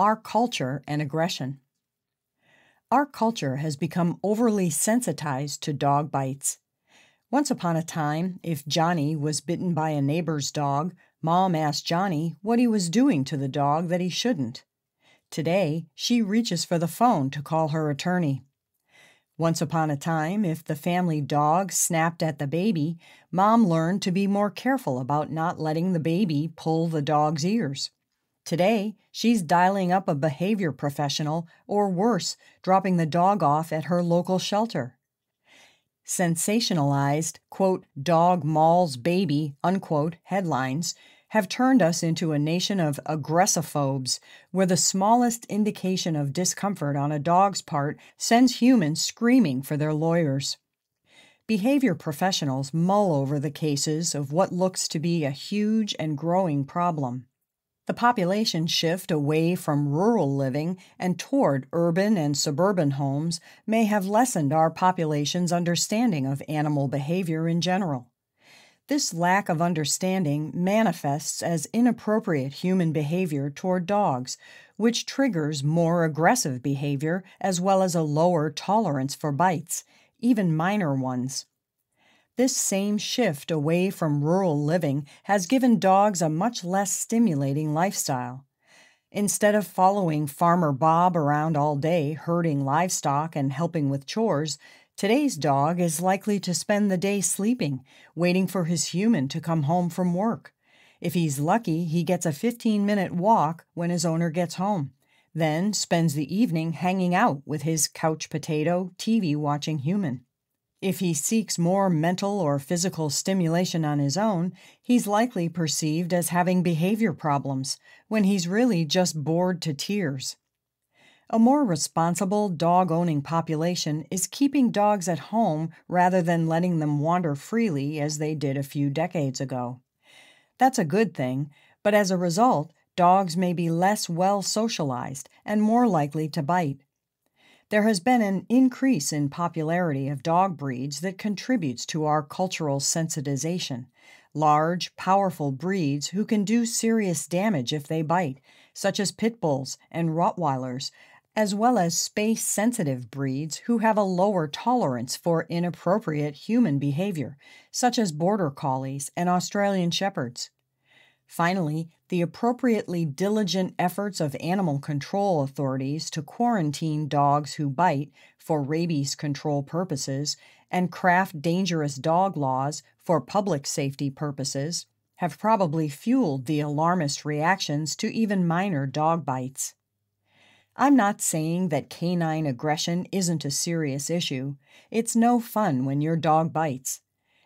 Our culture and aggression. Our culture has become overly sensitized to dog bites. Once upon a time, if Johnny was bitten by a neighbor's dog, Mom asked Johnny what he was doing to the dog that he shouldn't. Today, she reaches for the phone to call her attorney. Once upon a time, if the family dog snapped at the baby, Mom learned to be more careful about not letting the baby pull the dog's ears. Today, she's dialing up a behavior professional, or worse, dropping the dog off at her local shelter. Sensationalized, quote, "dog mauls baby," unquote, headlines have turned us into a nation of aggressiphobes, where the smallest indication of discomfort on a dog's part sends humans screaming for their lawyers. Behavior professionals mull over the cases of what looks to be a huge and growing problem. The population shift away from rural living and toward urban and suburban homes may have lessened our population's understanding of animal behavior in general. This lack of understanding manifests as inappropriate human behavior toward dogs, which triggers more aggressive behavior as well as a lower tolerance for bites, even minor ones. This same shift away from rural living has given dogs a much less stimulating lifestyle. Instead of following Farmer Bob around all day herding livestock and helping with chores, today's dog is likely to spend the day sleeping, waiting for his human to come home from work. If he's lucky, he gets a 15-minute walk when his owner gets home, then spends the evening hanging out with his couch potato, TV-watching human. If he seeks more mental or physical stimulation on his own, he's likely perceived as having behavior problems, when he's really just bored to tears. A more responsible dog-owning population is keeping dogs at home rather than letting them wander freely as they did a few decades ago. That's a good thing, but as a result, dogs may be less well socialized and more likely to bite. There has been an increase in popularity of dog breeds that contributes to our cultural sensitization. Large, powerful breeds who can do serious damage if they bite, such as pit bulls and Rottweilers, as well as space-sensitive breeds who have a lower tolerance for inappropriate human behavior, such as Border Collies and Australian Shepherds. Finally, the appropriately diligent efforts of animal control authorities to quarantine dogs who bite for rabies control purposes and craft dangerous dog laws for public safety purposes have probably fueled the alarmist reactions to even minor dog bites. I'm not saying that canine aggression isn't a serious issue. It's no fun when your dog bites.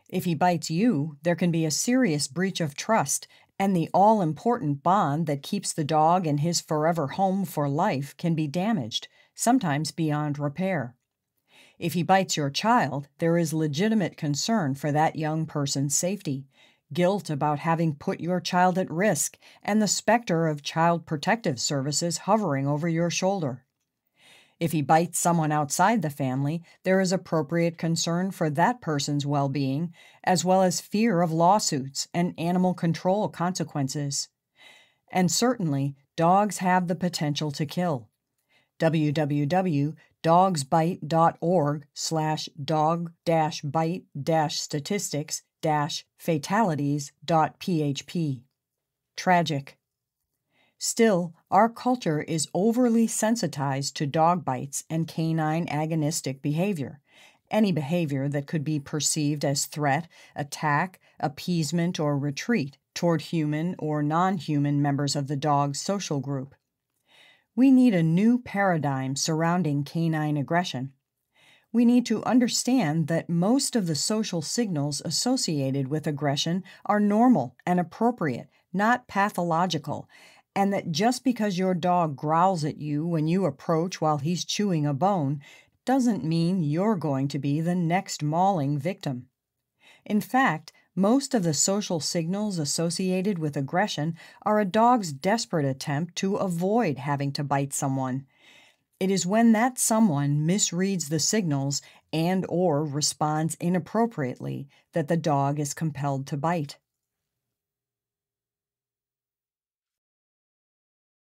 If he bites you, there can be a serious breach of trust, and the all-important bond that keeps the dog in his forever home for life can be damaged, sometimes beyond repair. If he bites your child, there is legitimate concern for that young person's safety, guilt about having put your child at risk, and the specter of child protective services hovering over your shoulder. If he bites someone outside the family, there is appropriate concern for that person's well-being, as well as fear of lawsuits and animal control consequences. And certainly, dogs have the potential to kill. www.dog-bite.org/dog-statistics-fatalities.php. Tragic. Still, our culture is overly sensitized to dog bites and canine agonistic behavior, any behavior that could be perceived as threat, attack, appeasement, or retreat toward human or non-human members of the dog's social group. We need a new paradigm surrounding canine aggression. We need to understand that most of the social signals associated with aggression are normal and appropriate, not pathological, and that just because your dog growls at you when you approach while he's chewing a bone doesn't mean you're going to be the next mauling victim. In fact, most of the social signals associated with aggression are a dog's desperate attempt to avoid having to bite someone. It is when that someone misreads the signals and/or responds inappropriately that the dog is compelled to bite.